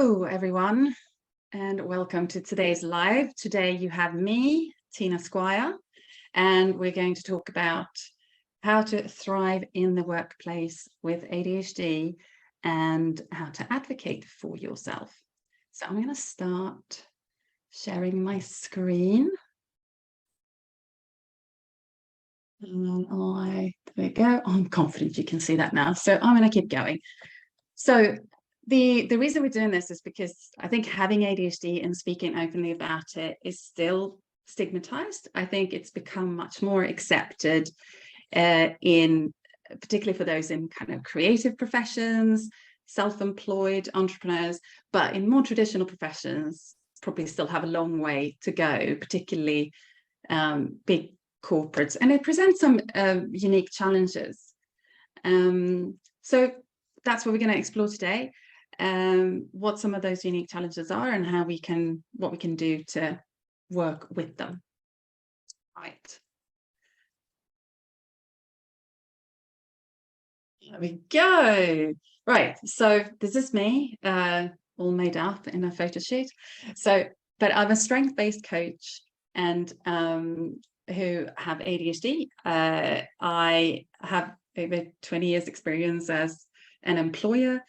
Hello, everyone, and welcome to today's live. Today you have me, Tina Squire, and we're going to talk about how to thrive in the workplace with ADHD and how to advocate for yourself. So I'm going to start sharing my screen. And there we go. I'm confident you can see that now. So I'm going to keep going. So the reason we're doing this is because I think having ADHD and speaking openly about it is still stigmatized. I think it's become much more accepted particularly for those in kind of creative professions, self-employed entrepreneurs, but in more traditional professions, probably still have a long way to go, particularly big corporates, and it presents some unique challenges. So that's what we're going to explore today. What some of those unique challenges are and what we can do to work with them. Right. There we go. Right. So this is me, all made up in a photo shoot. But I'm a strength-based coach and who have ADHD. I have over 20 years experience as an employer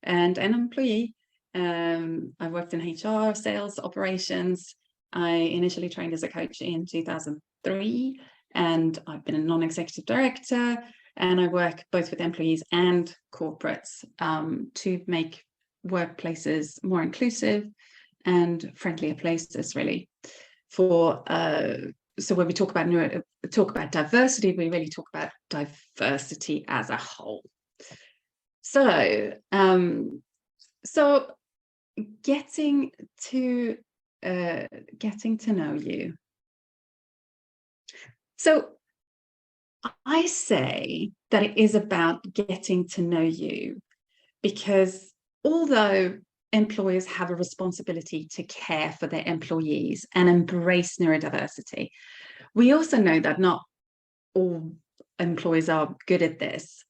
and an employee. I worked in HR, sales, operations. I initially trained as a coach in 2003, and I've been a non-executive director, and I work both with employees and corporates to make workplaces more inclusive and friendlier places, really. So when we talk about diversity, we really talk about diversity as a whole. So getting to know you. So I say that it is about getting to know you because although employers have a responsibility to care for their employees and embrace neurodiversity, we also know that not all employers are good at this.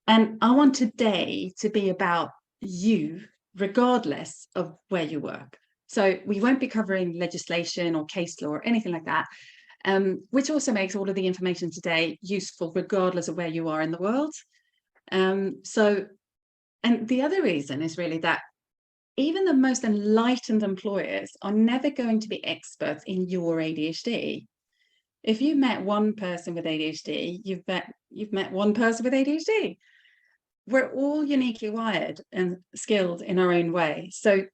And I want today to be about you, regardless of where you work. So we won't be covering legislation or case law or anything like that, which also makes all of the information today useful, regardless of where you are in the world. And the other reason is really that even the most enlightened employers are never going to be experts in your ADHD. If you met one person with ADHD, you've met one person with ADHD. We're all uniquely wired and skilled in our own way. So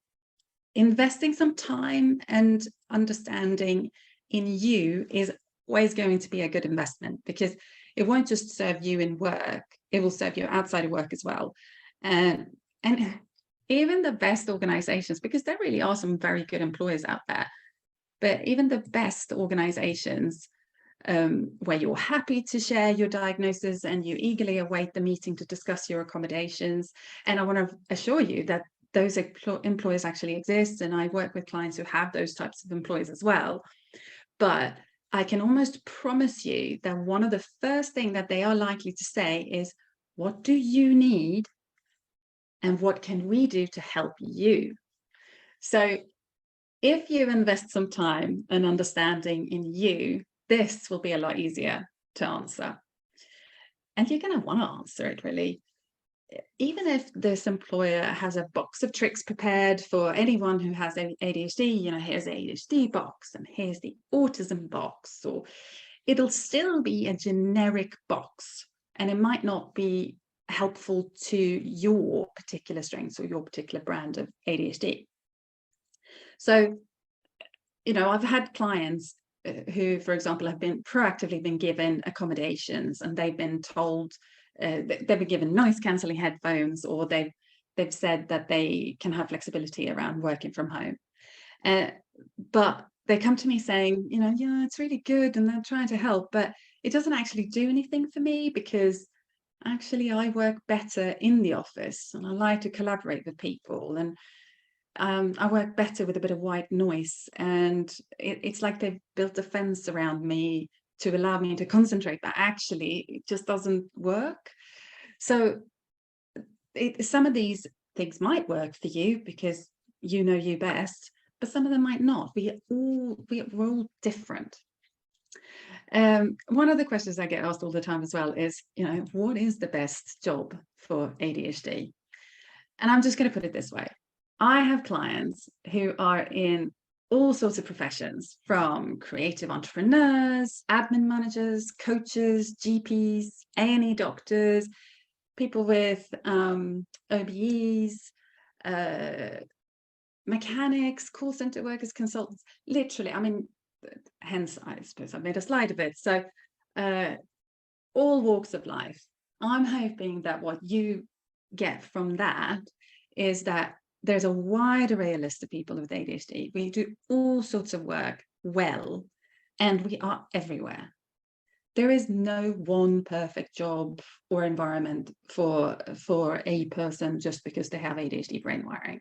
investing some time and understanding in you is always going to be a good investment, because it won't just serve you in work, it will serve you outside of work as well. And even the best organizations, because there really are some very good employers out there, but even the best organizations where you're happy to share your diagnosis and you eagerly await the meeting to discuss your accommodations. And I want to assure you that those employers actually exist, and I work with clients who have those types of employers as well. But I can almost promise you that one of the first things that they are likely to say is, what do you need and what can we do to help you? So if you invest some time and understanding in you, this will be a lot easier to answer. And you're going to want to answer it, really. Even if this employer has a box of tricks prepared for anyone who has ADHD, here's the ADHD box and here's the autism box, or it'll still be a generic box, and it might not be helpful to your particular strengths or your particular brand of ADHD. So, I've had clients who, for example, have been proactively been given accommodations, and they've been told they've been given noise cancelling headphones, or they've said that they can have flexibility around working from home. But they come to me saying, yeah, it's really good, and they're trying to help, but it doesn't actually do anything for me, because actually I work better in the office and I like to collaborate with people, and I work better with a bit of white noise, and it's like they've built a fence around me to allow me to concentrate, but actually it just doesn't work. So some of these things might work for you because you know you best, but some of them might not. We're all different. One of the questions I get asked all the time as well is, what is the best job for ADHD? And I'm just going to put it this way. I have clients who are in all sorts of professions, from creative entrepreneurs, admin managers, coaches, GPs, A&E doctors, people with OBEs, mechanics, call center workers, consultants, literally, I mean, hence, I suppose I made a slide of it. So all walks of life. I'm hoping that what you get from that is that there's a wide array of list of people with ADHD. We do all sorts of work well, and we are everywhere. There is no one perfect job or environment for a person just because they have ADHD brain wiring.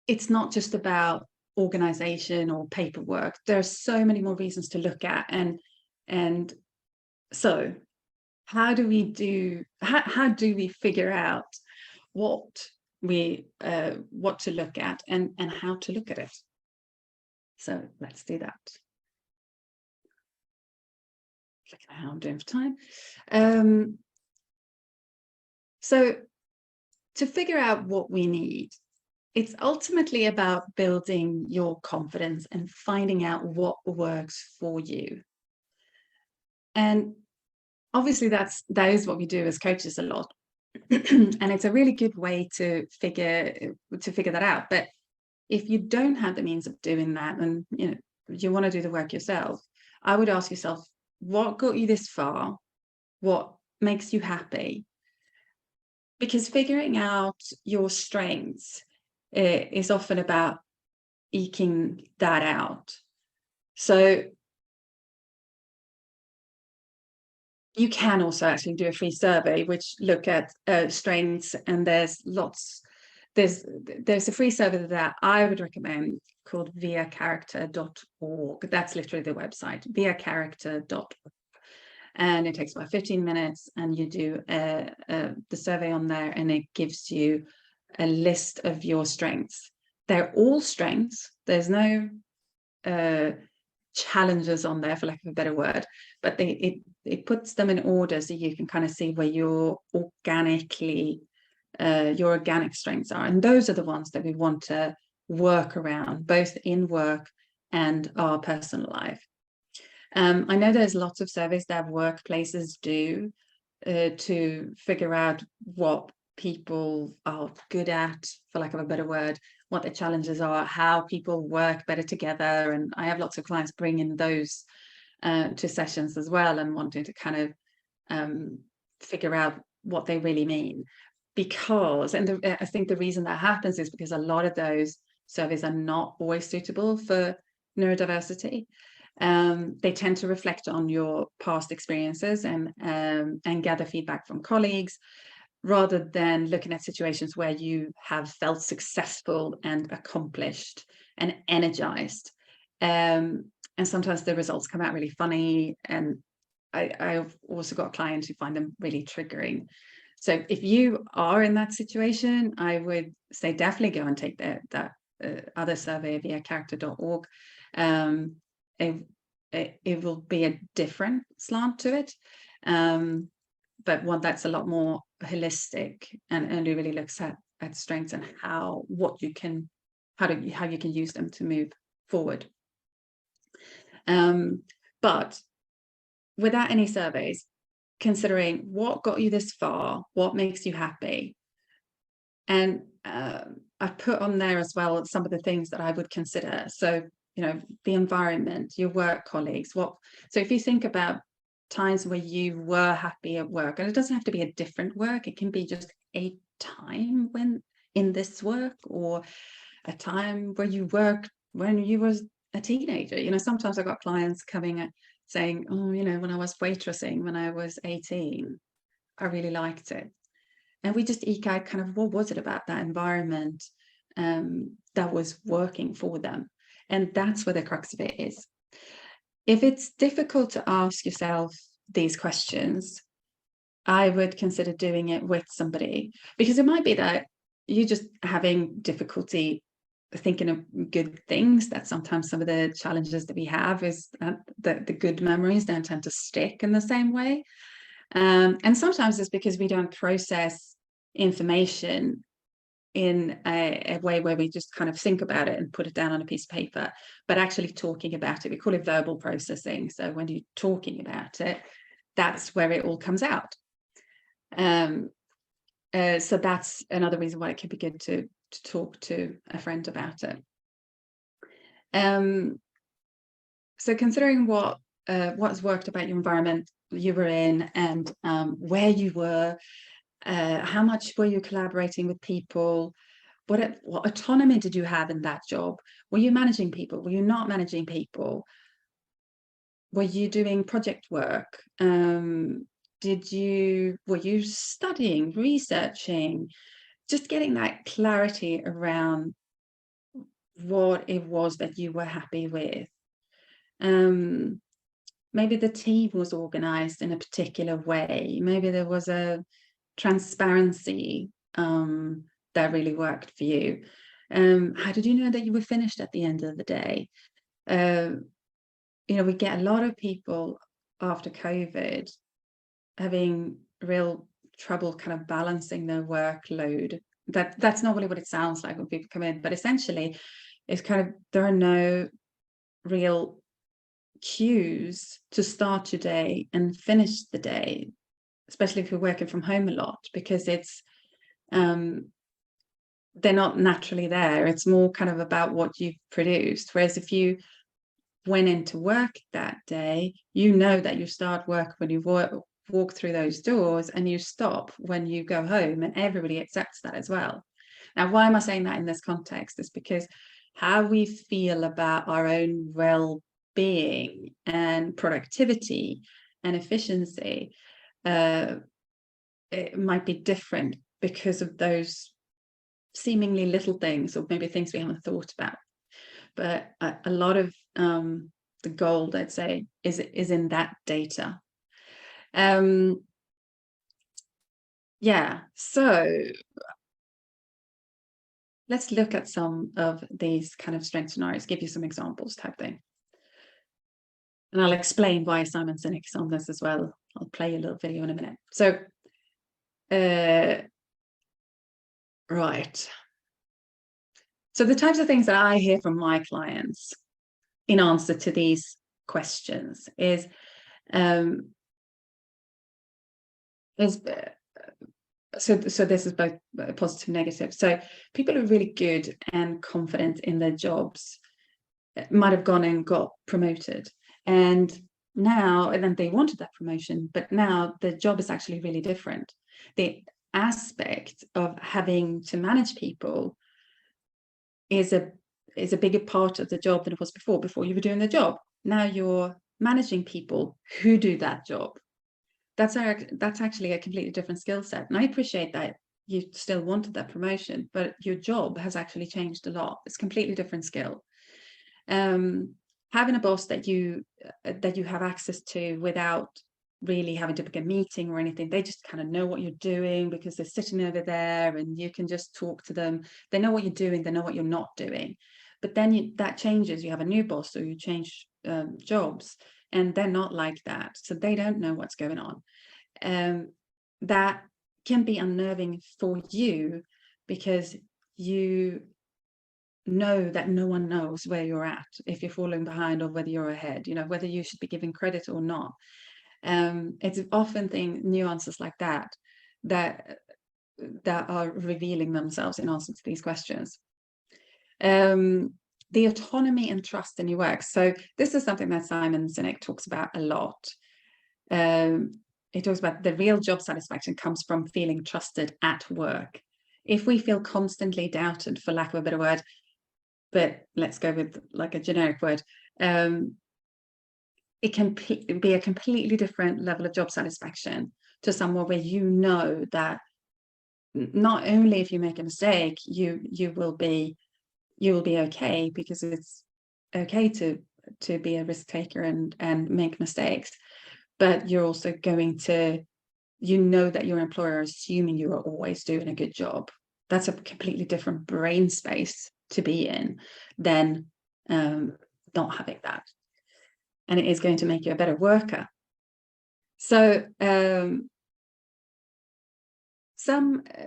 It's not just about organization or paperwork. There are so many more reasons to look at, and so how do we figure out what to look at and how to look at it? So let's do that. Looking at how I'm doing for time. So to figure out what we need, it's ultimately about building your confidence and finding out what works for you. And obviously that is what we do as coaches a lot. And it's a really good way to figure that out. But if you don't have the means of doing that, and you want to do the work yourself, I would ask yourself, what got you this far? What makes you happy? Because figuring out your strengths is often about eking that out. So you can also actually do a free survey which look at strengths, and there's a free survey that I would recommend called viacharacter.org. That's literally the website, viacharacter.org. And it takes about 15 minutes, and you do the survey on there, and it gives you a list of your strengths. They're all strengths. There's no challenges on there, for lack of a better word, but it puts them in order so you can kind of see where your organic strengths are. And those are the ones that we want to work around, both in work and our personal life. I know there's lots of surveys that workplaces do to figure out what people are good at, for lack of a better word, what their challenges are, how people work better together. And I have lots of clients bringing those to sessions as well, and wanting to kind of figure out what they really mean. Because, I think the reason that happens is because a lot of those surveys are not always suitable for neurodiversity. They tend to reflect on your past experiences and gather feedback from colleagues, rather than looking at situations where you have felt successful and accomplished and energized. And sometimes the results come out really funny. And I've also got clients who find them really triggering. So if you are in that situation, I would say definitely go and take that other survey via character.org. It will be a different slant to it, but one that's a lot more holistic and really looks at strengths and how you can use them to move forward. But without any surveys, considering what got you this far, what makes you happy, and I've put on there as well some of the things that I would consider. So the environment, your work colleagues. So if you think about times where you were happy at work, and it doesn't have to be a different work, it can be just a time when in this work, or a time where you worked when you was a teenager. Sometimes I've got clients coming saying, oh, when I was waitressing when I was 18, I really liked it. And we just eke out kind of what was it about that environment that was working for them. And that's where the crux of it is. If it's difficult to ask yourself these questions, I would consider doing it with somebody, because it might be that you're just having difficulty thinking of good things. That sometimes some of the challenges that we have is that the good memories don't tend to stick in the same way. And sometimes it's because we don't process information in a way where we just kind of think about it and put it down on a piece of paper, but actually talking about it. We call it verbal processing. So when you're talking about it, that's where it all comes out. So that's another reason why it could be good to talk to a friend about it. So considering what's worked about your environment you were in, and where you were, how much were you collaborating with people, what autonomy did you have in that job? Were you managing people? Were you not managing people? Were you doing project work? Were you studying, researching? Just getting that clarity around what it was that you were happy with. Maybe the team was organized in a particular way. Maybe there was a transparency that really worked for you. How did you know that you were finished at the end of the day? We get a lot of people after COVID having real trouble kind of balancing their workload. That's not really what it sounds like when people come in, but essentially it's kind of, there are no real cues to start your day and finish the day, especially if you're working from home a lot, because it's they're not naturally there. It's more kind of about what you've produced. Whereas if you went into work that day, you know that you start work when you walk through those doors, and you stop when you go home, and everybody accepts that as well. Now, why am I saying that in this context? Is because how we feel about our own well-being and productivity and efficiency, it might be different because of those seemingly little things, or maybe things we haven't thought about. But a lot of the gold, I'd say, is in that data. Yeah, so let's look at some of these kind of strength scenarios, give you some examples type thing. And I'll explain why Simon Sinek is on this as well. I'll play a little video in a minute. So, right. So the types of things that I hear from my clients in answer to these questions is so this is both positive and negative. So people who are really good and confident in their jobs might have gone and got promoted, and then they wanted that promotion, but now the job is actually really different. The aspect of having to manage people is a bigger part of the job than it was before. Before you were doing the job, now you're managing people who do that job. That's actually a completely different skill set. And I appreciate that you still wanted that promotion, but your job has actually changed a lot. It's a completely different skill. Having a boss that you have access to without really having to book a meeting or anything, they just kind of know what you're doing because they're sitting over there and you can just talk to them. They know what you're doing, they know what you're not doing. But then that changes. You have a new boss, or you change jobs, and they're not like that, so they don't know what's going on. That can be unnerving for you, because you know that no one knows where you're at, if you're falling behind or whether you're ahead, whether you should be given credit or not. It's often nuances like that are revealing themselves in answer to these questions. The autonomy and trust in your work. So this is something that Simon Sinek talks about a lot. He talks about the real job satisfaction comes from feeling trusted at work. If we feel constantly doubted, for lack of a better word, but let's go with like a generic word, it can be a completely different level of job satisfaction to somewhere where you know that not only if you make a mistake, you will be okay, because it's okay to be a risk taker and make mistakes, but you're also going to you know that your employer is assuming you are always doing a good job. That's a completely different brain space to be in than not having that. And it is going to make you a better worker. So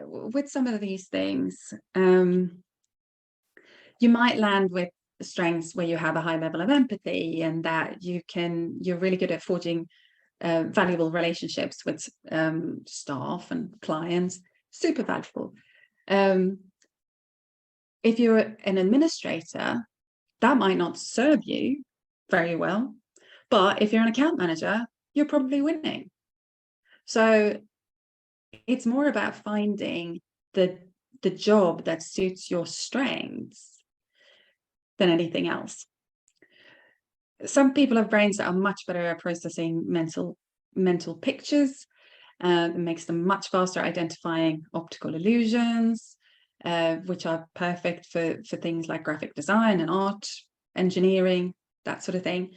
with some of these things, you might land with strengths where you have a high level of empathy, and that you're really good at forging valuable relationships with staff and clients. Super valuable. If you're an administrator, that might not serve you very well, but if you're an account manager, you're probably winning. So it's more about finding the job that suits your strengths than anything else. Some people have brains that are much better at processing mental pictures. It makes them much faster identifying optical illusions, which are perfect for things like graphic design and art, engineering, that sort of thing.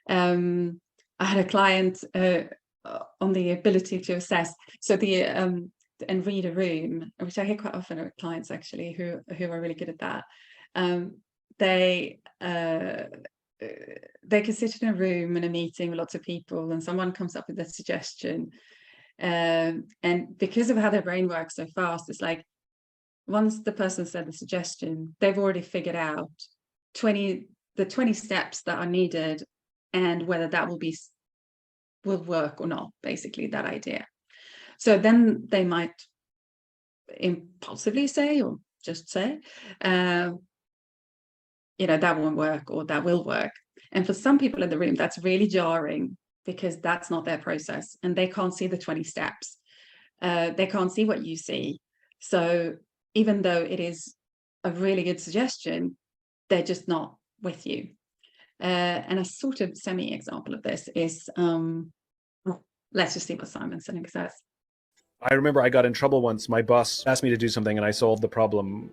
I had a client on the ability to assess, so and read a room, which I hear quite often with clients actually who are really good at that. They can sit in a room in a meeting with lots of people, and someone comes up with a suggestion, and because of how their brain works so fast, it's like once the person said the suggestion, they've already figured out the 20 steps that are needed and whether that will work or not, basically, that idea. So then they might impulsively say, or just say, that won't work, or that will work. And for some people in the room, that's really jarring, because that's not their process and they can't see the 20 steps. They can't see what you see. So even though it is a really good suggestion, they're just not with you. And a sort of semi-example of this is, let's just see what Simon Sinek says. I remember I got in trouble once. My boss asked me to do something and I solved the problem.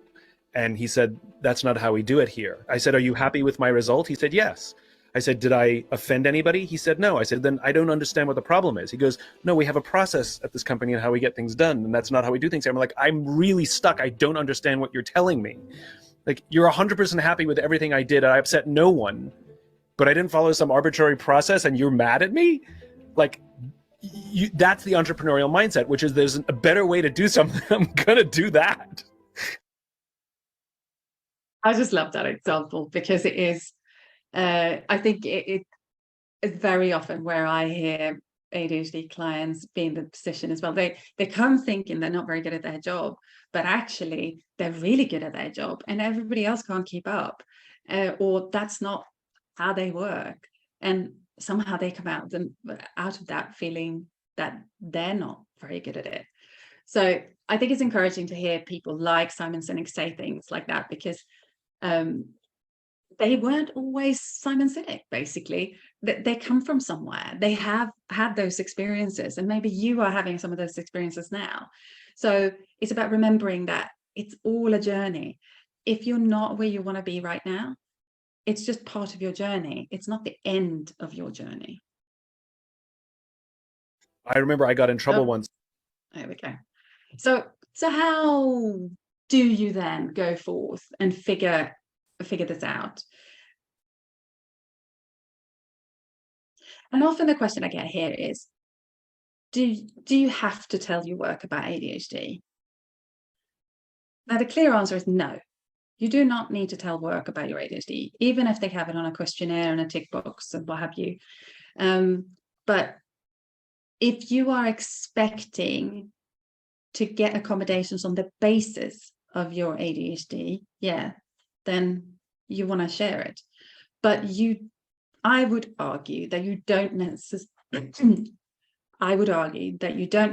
And he said, "That's not how we do it here." I said, "Are you happy with my result?" He said, "Yes." I said, "Did I offend anybody?" He said, "No." I said, "Then I don't understand what the problem is." He goes, "No, we have a process at this company and how we get things done, and that's not how we do things." I'm like, "I'm really stuck. I don't understand what you're telling me. Like, you're 100% happy with everything I did. I upset no one, but I didn't follow some arbitrary process and you're mad at me?" Like, that's the entrepreneurial mindset, which is there's a better way to do something. I'm going to do that. I just love that example, because it is, I think it is very often where I hear ADHD clients be in the position as well. They come thinking they're not very good at their job, but actually they're really good at their job and everybody else can't keep up, or that's not how they work. And somehow they come out of that feeling that they're not very good at it. So I think it's encouraging to hear people like Simon Sinek say things like that, because they weren't always Simon Sinek, basically. They come from somewhere. They have had those experiences, and maybe you are having some of those experiences now. So it's about remembering that it's all a journey. If you're not where you want to be right now, it's just part of your journey. It's not the end of your journey. I remember I got in trouble once. There we go. So how do you then go forth and figure this out? And often the question I get here is, do you have to tell your work about ADHD? Now, the clear answer is no. You do not need to tell work about your ADHD, even if they have it on a questionnaire and a tick box and what have you. But if you are expecting to get accommodations on the basis of your ADHD, then you want to share it. But I would argue that you don't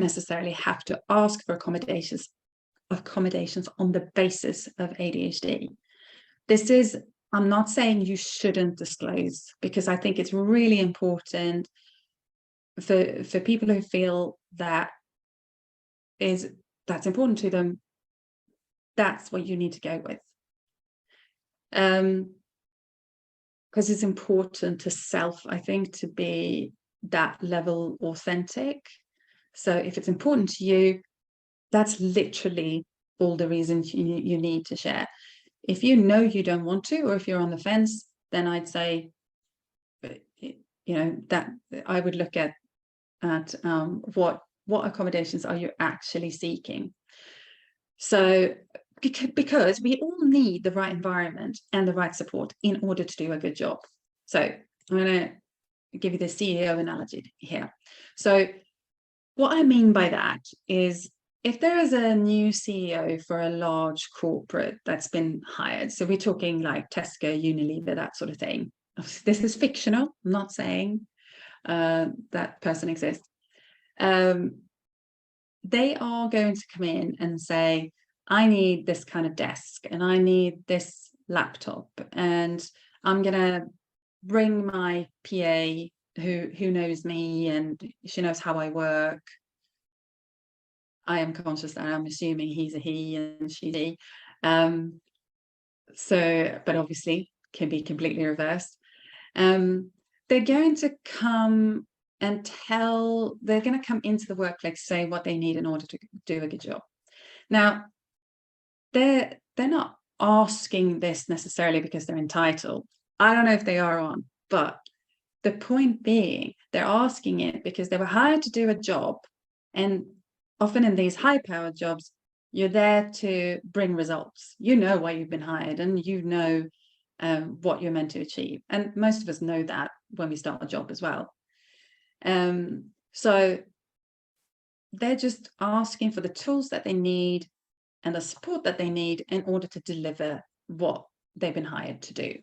necessarily have to ask for accommodations on the basis of ADHD. I'm not saying you shouldn't disclose, because I think it's really important for people who feel that's important to them. That's what you need to go with. Because it's important to self, I think, to be that level authentic. So if it's important to you, that's literally all the reasons you need to share. If you know you don't want to, or if you're on the fence, then I'd say, that I would look at what accommodations are you actually seeking. So because we all need the right environment and the right support in order to do a good job. So I'm going to give you the CEO analogy here. So what I mean by that is, if there is a new CEO for a large corporate that's been hired, so we're talking like Tesco, Unilever, that sort of thing. This is fictional. I'm not saying that person exists. They are going to come in and say, I need this kind of desk and I need this laptop, and I'm going to bring my PA who knows me and she knows how I work. I am conscious that I'm assuming he's a he and she's a he. But obviously can be completely reversed. They're going to come they're going to come into the workplace, say what they need in order to do a good job. Now, they're not asking this necessarily because they're entitled. I don't know if they are on, but the point being, they're asking it because they were hired to do a job, and often in these high-powered jobs, you're there to bring results. You know why you've been hired, and you know what you're meant to achieve. And most of us know that when we start a job as well. So they're just asking for the tools that they need and the support that they need in order to deliver what they've been hired to do.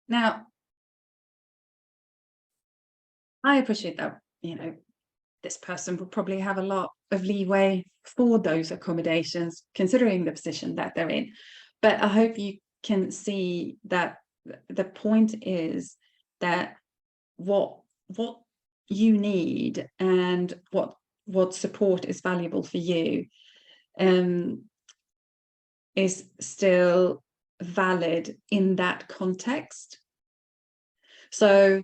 Now, I appreciate that, this person will probably have a lot of leeway for those accommodations, considering the position that they're in. But I hope you can see that the point is that what you need and what support is valuable for you is still valid in that context. So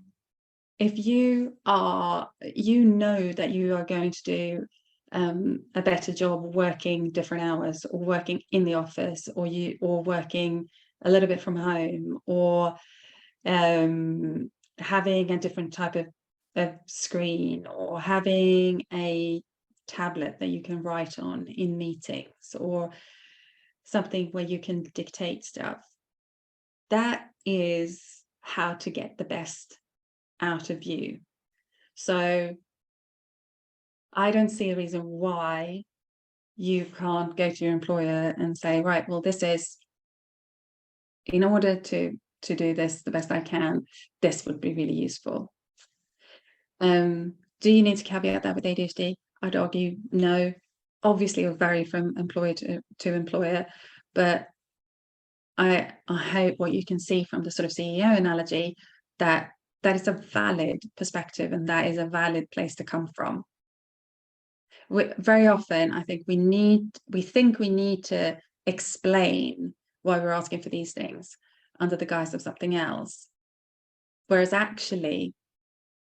if you know that you are going to do a better job working different hours, or working in the office, or working a little bit from home, or having a different type of screen, or having a tablet that you can write on in meetings, or something where you can dictate stuff, that is how to get the best out of you. So I don't see a reason why you can't go to your employer and say, right, well, this is, in order to do this the best I can, this would be really useful. Do you need to caveat that with ADHD? I'd argue no. Obviously, it'll vary from employer to employer, but I hope what you can see from the sort of CEO analogy, that is a valid perspective, and that is a valid place to come from. Very often, I think we think we need to explain why we're asking for these things under the guise of something else. Whereas actually,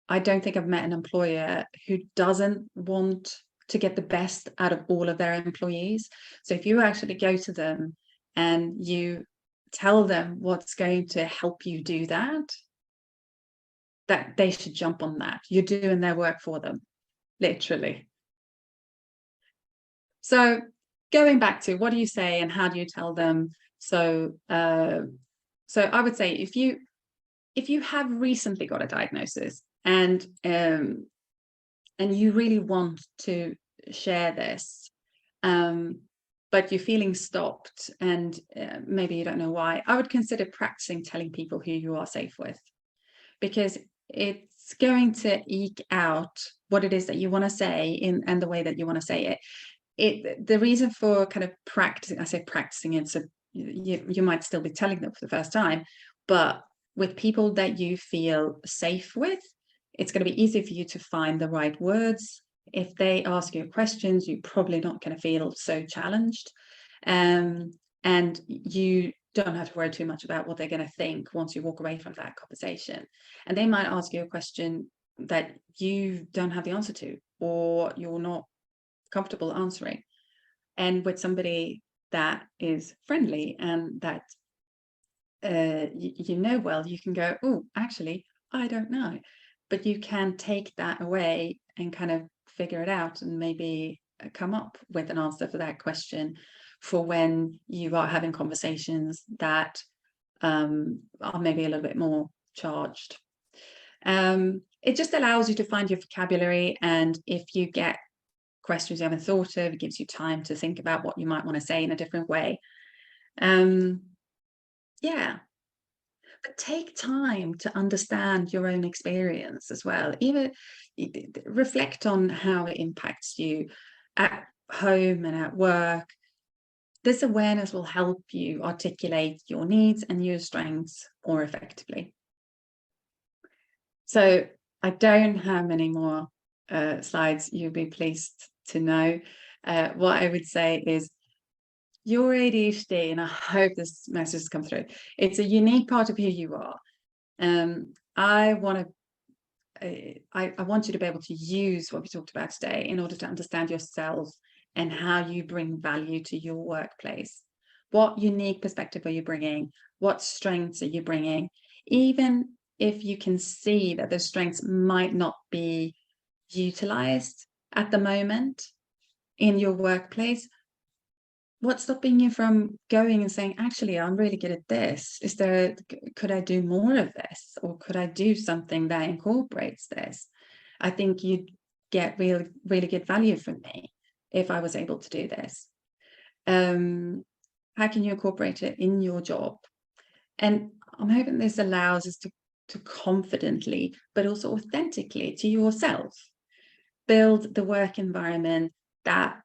I don't think I've met an employer who doesn't want to get the best out of all of their employees. So if you actually go to them and you tell them what's going to help you do that they should jump on that. You're doing their work for them, literally. So going back to, what do you say and how do you tell them? So I would say, if you have recently got a diagnosis and you really want to share this, but you're feeling stopped and maybe you don't know why, I would consider practicing telling people who you are safe with, because it's going to eke out what it is that you want to say and the way that you want to say it. The reason for kind of practicing, I say practicing it, so you might still be telling them for the first time, but with people that you feel safe with, it's going to be easy for you to find the right words. If they ask you questions, you're probably not going to feel so challenged, and you don't have to worry too much about what they're going to think once you walk away from that conversation. And they might ask you a question that you don't have the answer to, or you're not comfortable answering. And with somebody that is friendly and that you know well, you can go, oh, actually, I don't know. But you can take that away and kind of figure it out and maybe come up with an answer for that question for when you are having conversations that are maybe a little bit more charged. It just allows you to find your vocabulary, and if you get questions you haven't thought of, it gives you time to think about what you might want to say in a different way. Yeah, but take time to understand your own experience as well. Even reflect on how it impacts you at home and at work. This awareness will help you articulate your needs and your strengths more effectively. So I don't have many more slides, you'll be pleased to know. What I would say is your ADHD, and I hope this message has come through, it's a unique part of who you are. I want you to be able to use what we talked about today in order to understand yourself and how you bring value to your workplace. What unique perspective are you bringing? What strengths are you bringing? Even if you can see that those strengths might not be utilized at the moment in your workplace, what's stopping you from going and saying, actually, I'm really good at this? Could I do more of this? Or could I do something that incorporates this? I think you'd get really, really good value from me if I was able to do this. How can you incorporate it in your job? And I'm hoping this allows us to confidently, but also authentically to yourself, build the work environment that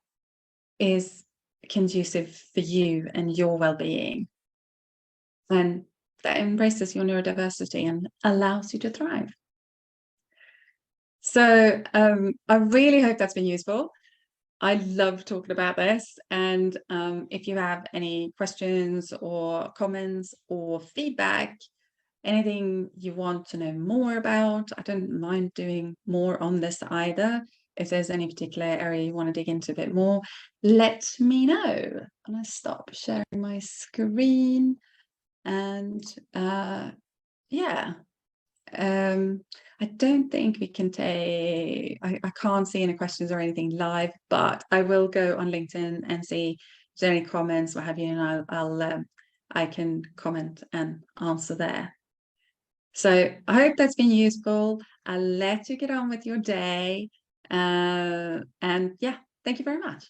is conducive for you and your well-being, and that embraces your neurodiversity and allows you to thrive. So I really hope that's been useful. I love talking about this, and if you have any questions or comments or feedback, anything you want to know more about, I don't mind doing more on this either. If there's any particular area you want to dig into a bit more, let me know. I'm going to stop sharing my screen, and yeah, I don't think we can take, I can't see any questions or anything live, but I will go on LinkedIn and see if there's any comments, what have you, and I can comment and answer there. So I hope that's been useful. I'll let you get on with your day. And yeah, thank you very much.